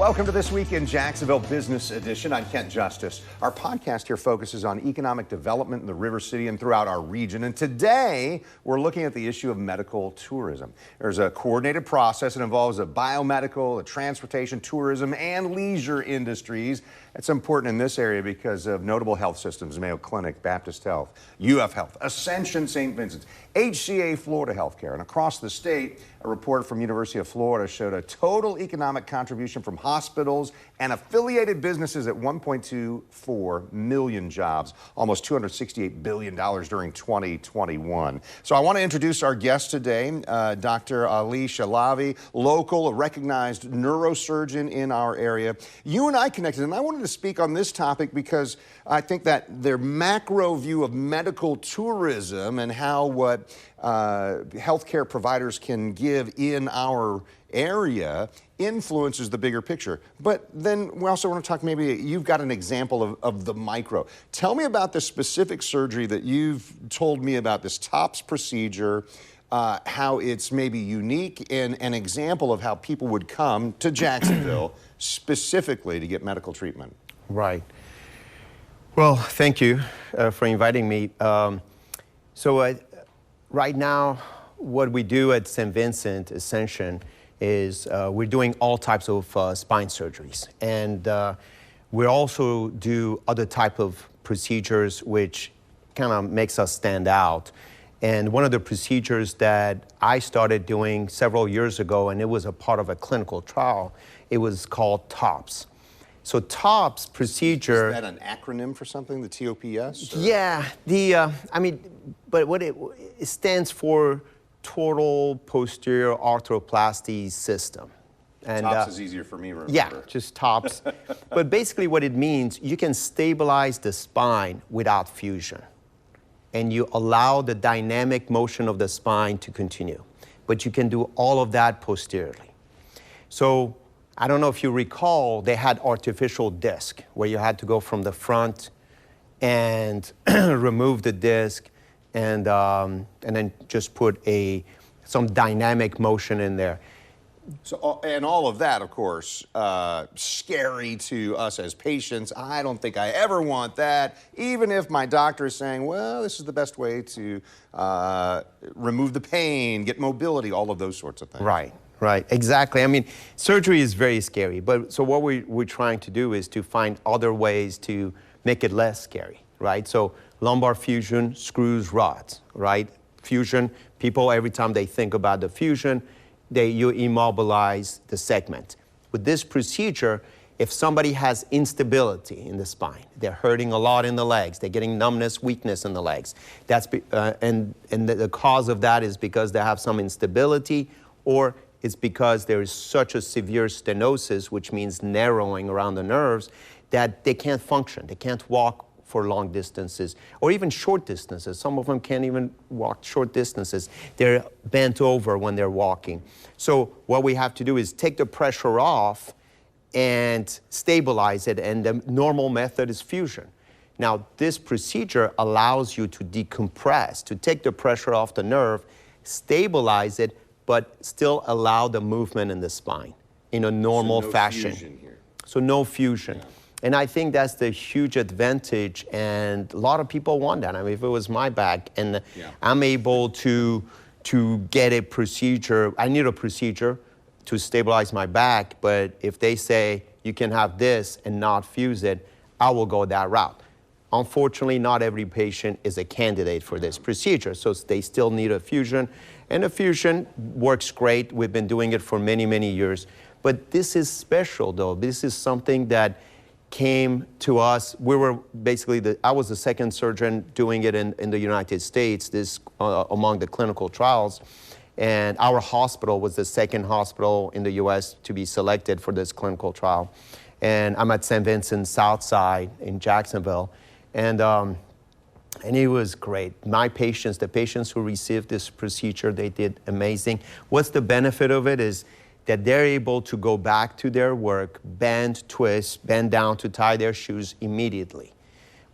Welcome to This Week in Jacksonville Business Edition. I'm Kent Justice. Our podcast here focuses on economic development in the River City and throughout our region. And today, we're looking at the issue of medical tourism. There's a coordinated process that involves a biomedical, a transportation, tourism, and leisure industries. It's important in this area because of notable health systems, Mayo Clinic, Baptist Health, UF Health, Ascension St. Vincent's, HCA Florida Healthcare. And across the state, a report from University of Florida showed a total economic contribution from hospitals and affiliated businesses at 1.24 million jobs, almost $268 billion during 2021. So I want to introduce our guest today, Dr. Ali Shalavi, local, recognized neurosurgeon in our area. You and I connected, and I wanted to speak on this topic because I think that their macro view of medical tourism and how what healthcare providers can give in our area influences the bigger picture. But then we also want to talk, maybe you've got an example of the micro. Tell me about the specific surgery that you've told me about, this TOPS procedure, how it's maybe unique and an example of how people would come to Jacksonville specifically to get medical treatment. Right. Well, thank you for inviting me. Right now, what we do at St. Vincent Ascension is we're doing all types of spine surgeries. And we also do other type of procedures which kind of makes us stand out. And one of the procedures that I started doing several years ago, and it was a part of a clinical trial, it was called TOPS. So TOPS procedure... Is that an acronym for something, the TOPS? Or? Yeah, but what it stands for Total Posterior Arthroplasty System. And TOPS is easier for me to remember. Yeah, just TOPS. But basically what it means, you can stabilize the spine without fusion. And you allow the dynamic motion of the spine to continue. But you can do all of that posteriorly. So I don't know if you recall, they had artificial disc where you had to go from the front and remove the disc and then just put some dynamic motion in there. So, and all of that, of course, scary to us as patients. I don't think I ever want that, even if my doctor is saying, well, this is the best way to remove the pain, get mobility, all of those sorts of things. Right. Right, exactly. I mean, surgery is very scary, but so what we're trying to do is to find other ways to make it less scary, right? So lumbar fusion, screws, rods, right? Fusion, people, every time they think about the fusion, you immobilize the segment. With this procedure, if somebody has instability in the spine, they're hurting a lot in the legs, they're getting numbness, weakness in the legs, and the cause of that is because they have some instability, or it's because there is such a severe stenosis, which means narrowing around the nerves, that they can't function. They can't walk for long distances or even short distances. Some of them can't even walk short distances. They're bent over when they're walking. So what we have to do is take the pressure off and stabilize it, and the normal method is fusion. Now, this procedure allows you to decompress, to take the pressure off the nerve, stabilize it, but still allow the movement in the spine in a normal fashion. Fusion here. So no fusion. Yeah. And I think that's the huge advantage, and a lot of people want that. I mean, if it was my back and I'm able to get a procedure, I need a procedure to stabilize my back, but if they say you can have this and not fuse it, I will go that route. Unfortunately, not every patient is a candidate for this procedure, so they still need a fusion. And the fusion works great. We've been doing it for many, many years. But this is special, though. This is something that came to us. We were basically, I was the second surgeon doing it in the United States, among the clinical trials. And our hospital was the second hospital in the US to be selected for this clinical trial. And I'm at St. Vincent Southside in Jacksonville. And it was great. My patients, the patients who received this procedure, they did amazing. What's the benefit of it is that they're able to go back to their work, bend, twist, bend down to tie their shoes immediately.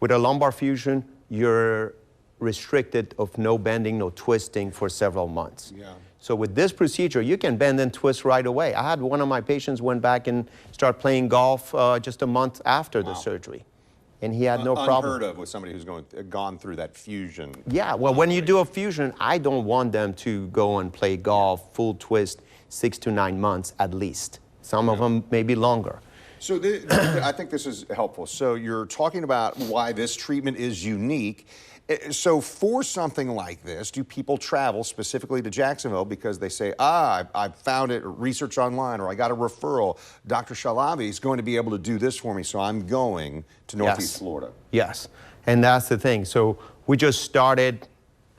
With a lumbar fusion, you're restricted of no bending, no twisting for several months. Yeah. So with this procedure, you can bend and twist right away. I had one of my patients went back and start playing golf just a month after the surgery, and he had no problem. Unheard of with somebody who's gone through that fusion. Yeah, well, when you do a fusion, I don't want them to go and play golf, full twist, 6 to 9 months at least. Some of them maybe longer. So I think this is helpful. So you're talking about why this treatment is unique. So for something like this, do people travel specifically to Jacksonville because they say, I found it, research online, or I got a referral. Dr. Shalabi is going to be able to do this for me, so I'm going to Northeast Florida. Yes, and that's the thing. So we just started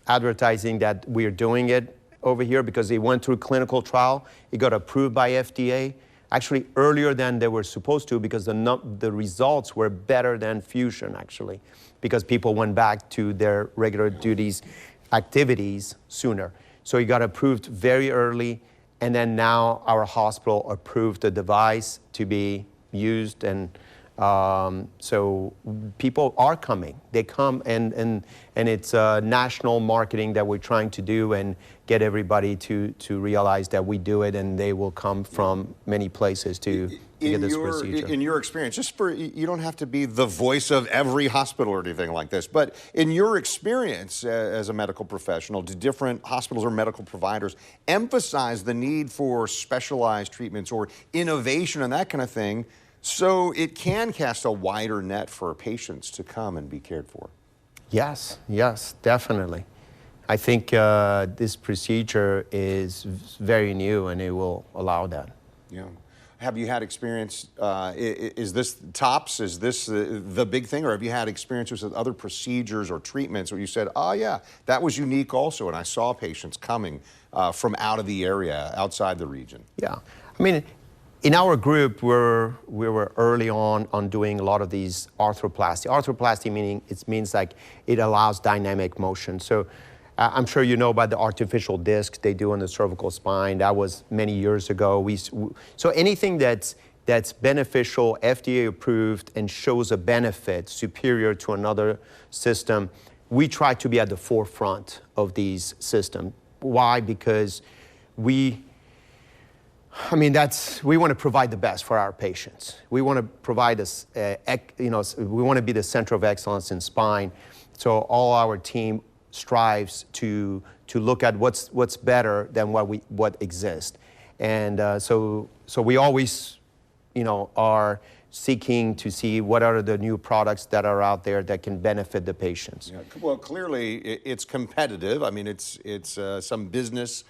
advertising that we're doing it over here because they went through clinical trial. It got approved by FDA. Actually, earlier than they were supposed to because the results were better than fusion, actually, because people went back to their regular duties, activities sooner. So it got approved very early, and then now our hospital approved the device to be used, and so people are coming. They come, and it's national marketing that we're trying to do and get everybody to realize that we do it, and they will come from many places to get this procedure. In your experience, you don't have to be the voice of every hospital or anything like this, but in your experience as a medical professional, do different hospitals or medical providers emphasize the need for specialized treatments or innovation and that kind of thing, so it can cast a wider net for patients to come and be cared for? Yes, definitely. I think this procedure is very new, and it will allow that. Yeah. Have you had experience, is this TOPS, is this the big thing, or have you had experiences with other procedures or treatments where you said, oh yeah, that was unique also, and I saw patients coming from out of the area, outside the region? Yeah, I mean, in our group, we were early on doing a lot of these arthroplasty. Arthroplasty meaning it means like it allows dynamic motion. So I'm sure you know about the artificial disc they do in the cervical spine. That was many years ago. So anything that's beneficial, FDA approved, and shows a benefit superior to another system, we try to be at the forefront of these systems. Why? Because we want to provide the best for our patients. We want to provide we want to be the center of excellence in spine. So all our team strives to look at what's better than what exists, and so we always, are seeking to see what are the new products that are out there that can benefit the patients. Yeah, well, clearly it's competitive. I mean, it's some business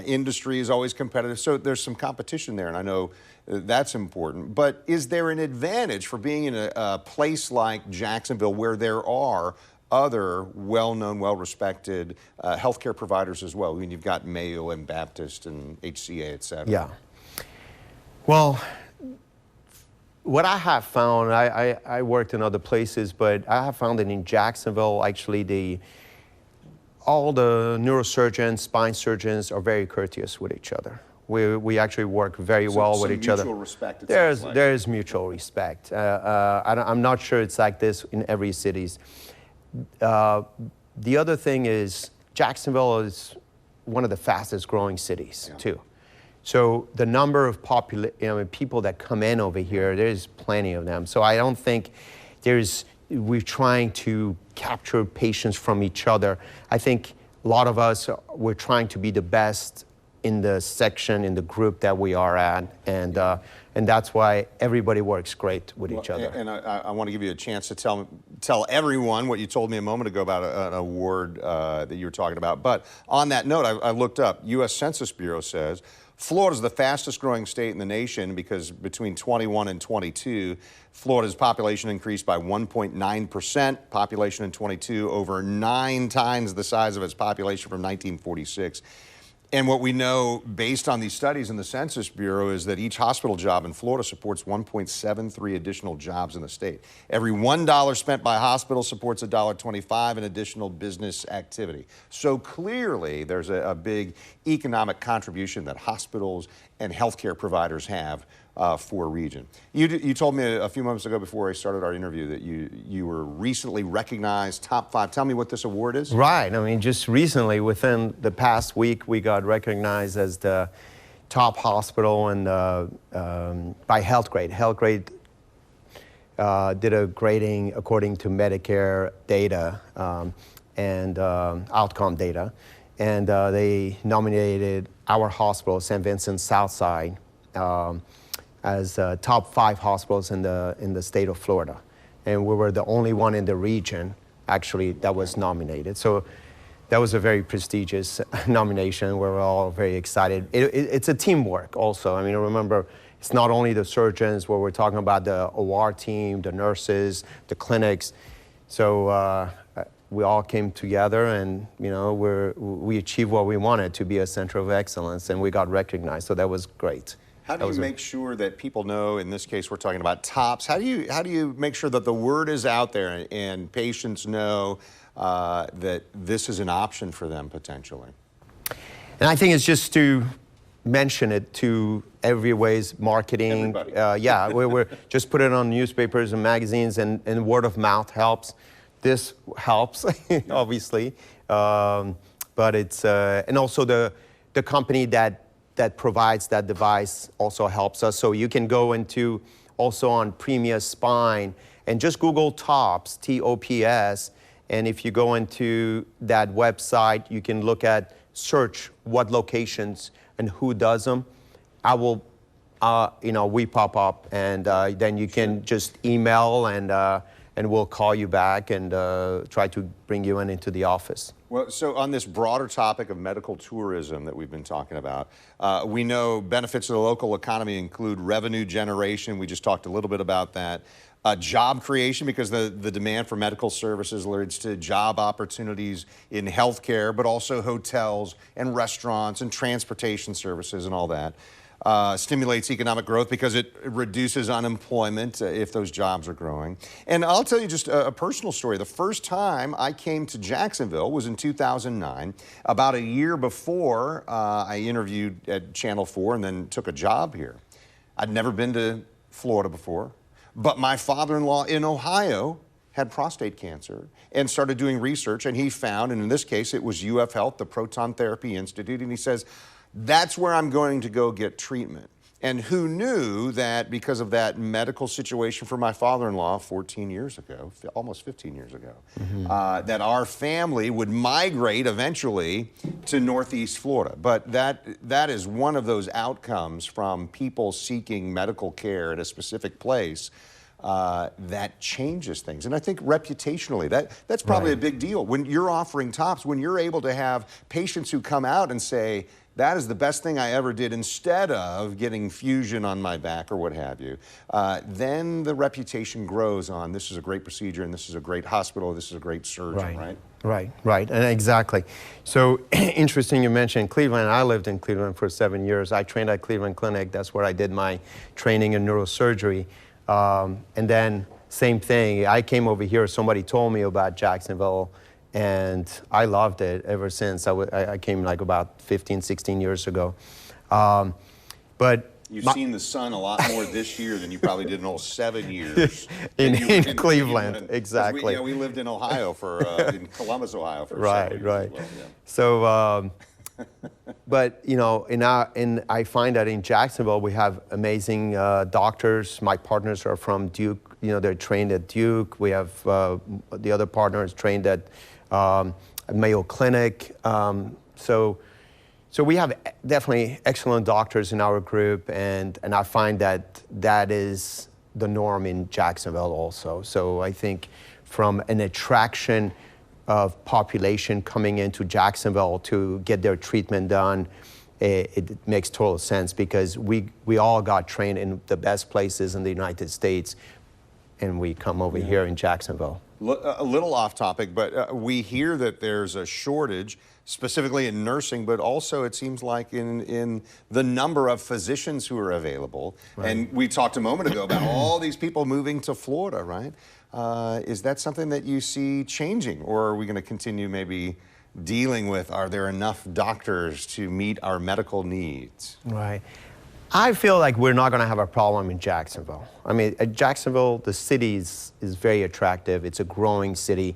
industry is always competitive, so there's some competition there, and I know that's important. But is there an advantage for being in a place like Jacksonville where there are other well-known, well-respected healthcare providers as well? I mean, you've got Mayo and Baptist and HCA, et cetera. Yeah. Well, what I have found, I worked in other places, but I have found that in Jacksonville, actually, all the neurosurgeons, spine surgeons are very courteous with each other. We actually work very well with each other. Mutual respect. There is mutual respect. I'm not sure it's like this in every city. The other thing is Jacksonville is one of the fastest growing cities too. So the number of people that come in over here, there's plenty of them. So I don't think we're trying to capture patients from each other. I think a lot of us, we're trying to be the best in the section, in the group that we are at, and that's why everybody works great with each other. And I want to give you a chance to tell everyone what you told me a moment ago about an award that you were talking about. But on that note, I looked up. U.S. Census Bureau says Florida is the fastest growing state in the nation because between 21 and 22, Florida's population increased by 1.9%. Population in 22 over 9 times the size of its population from 1946. And what we know based on these studies in the Census Bureau is that each hospital job in Florida supports 1.73 additional jobs in the state. Every $1 spent by a hospital supports $1.25 in additional business activity. So clearly there's a big economic contribution that hospitals and healthcare providers have for region. You told me a few moments ago before I started our interview that you were recently recognized top 5. Tell me what this award is. Right. I mean, just recently, within the past week, we got recognized as the top hospital and by HealthGrade. HealthGrade did a grading according to Medicare data and outcome data, and they nominated our hospital, St. Vincent Southside, as top 5 hospitals in the state of Florida, and we were the only one in the region actually that was nominated. So that was a very prestigious nomination. We're all very excited. It's a teamwork also. I mean, remember, it's not only the surgeons, where we're talking about the OR team, the nurses, the clinics. So we all came together, and we achieved what we wanted, to be a center of excellence, and we got recognized. So that was great. How do you make sure that people know? In this case, we're talking about TOPS. How do you make sure that the word is out there and patients know that this is an option for them potentially? And I think it's just to mention it to every ways, marketing. Yeah, we're just put it on newspapers and magazines, and word of mouth helps. This helps, obviously, but it's and also the company that provides that device also helps us. So you can go into also on Premier Spine and just Google TOPS, T-O-P-S, and if you go into that website, you can look at, search what locations and who does them. I will, we pop up, and then you can just email, and we'll call you back and try to bring you into the office. Well, so on this broader topic of medical tourism that we've been talking about, we know benefits of the local economy include revenue generation. We just talked a little bit about that. Job creation, because the demand for medical services leads to job opportunities in healthcare, but also hotels and restaurants and transportation services and all that. Stimulates economic growth because it reduces unemployment if those jobs are growing. And I'll tell you just a personal story. The first time I came to Jacksonville was in 2009. About a year before, I interviewed at Channel 4 and then took a job here. I'd never been to Florida before, but my father-in-law in Ohio had prostate cancer and started doing research, and he found, and in this case it was UF Health, the Proton Therapy Institute, and he says, that's where I'm going to go get treatment. And who knew that because of that medical situation for my father-in-law 14 years ago, almost 15 years ago, that our family would migrate eventually to Northeast Florida. But that is one of those outcomes from people seeking medical care at a specific place that changes things. And I think reputationally, that's probably a big deal. When you're offering TOPS, when you're able to have patients who come out and say, that is the best thing I ever did, instead of getting fusion on my back or what have you, then the reputation grows on, this is a great procedure, and this is a great hospital, this is a great surgeon, right? Right, and exactly. So interesting you mentioned Cleveland. I lived in Cleveland for 7 years. I trained at Cleveland Clinic. That's where I did my training in neurosurgery. And then same thing, I came over here, somebody told me about Jacksonville, and I loved it ever since. I came like about 15, 16 years ago. But you've seen the sun a lot more this year than you probably did in all 7 years. in Cleveland, exactly. We lived in Ohio in Columbus, Ohio for 7 years. Right. As well, yeah. So, but I find that in Jacksonville we have amazing doctors. My partners are from Duke. They're trained at Duke. We have the other partners trained at Mayo Clinic. So we have definitely excellent doctors in our group, and I find that is the norm in Jacksonville also. So I think from an attraction of population coming into Jacksonville to get their treatment done, it makes total sense, because we all got trained in the best places in the United States, and we come over here in Jacksonville. A little off topic, but we hear that there's a shortage, specifically in nursing, but also it seems like in the number of physicians who are available. Right. And we talked a moment ago about all these people moving to Florida, right? Is that something that you see changing, or are we going to continue maybe dealing with, are there enough doctors to meet our medical needs? Right. I feel like we're not going to have a problem in Jacksonville. I mean, Jacksonville, the city is very attractive. It's a growing city.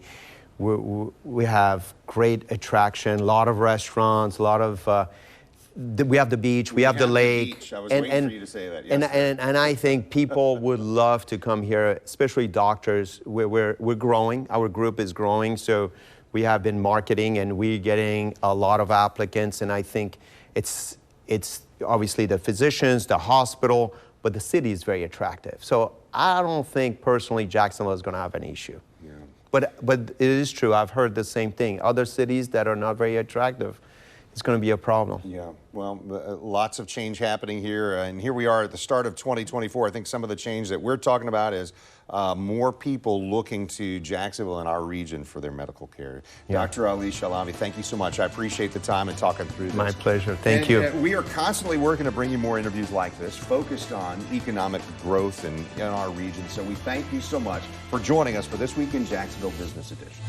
We have great attraction, a lot of restaurants, a lot of, we have the beach, we have the lake. Beach. I was waiting for you to say that. Yes, and I think people would love to come here, especially doctors. We're growing, our group is growing, so we have been marketing and we're getting a lot of applicants, and I think it's obviously the physicians, the hospital, but the city is very attractive. So I don't think personally Jacksonville is going to have an issue. Yeah. But it is true, I've heard the same thing. Other cities that are not very attractive, it's going to be a problem. Yeah, well, lots of change happening here, and here we are at the start of 2024. I think some of the change that we're talking about is more people looking to Jacksonville and our region for their medical care. Yeah. Dr. Ali Chalabi, thank you so much. I appreciate the time and talking through this. My pleasure. Thank you. We are constantly working to bring you more interviews like this, focused on economic growth in our region. So we thank you so much for joining us for this week in Jacksonville Business Edition.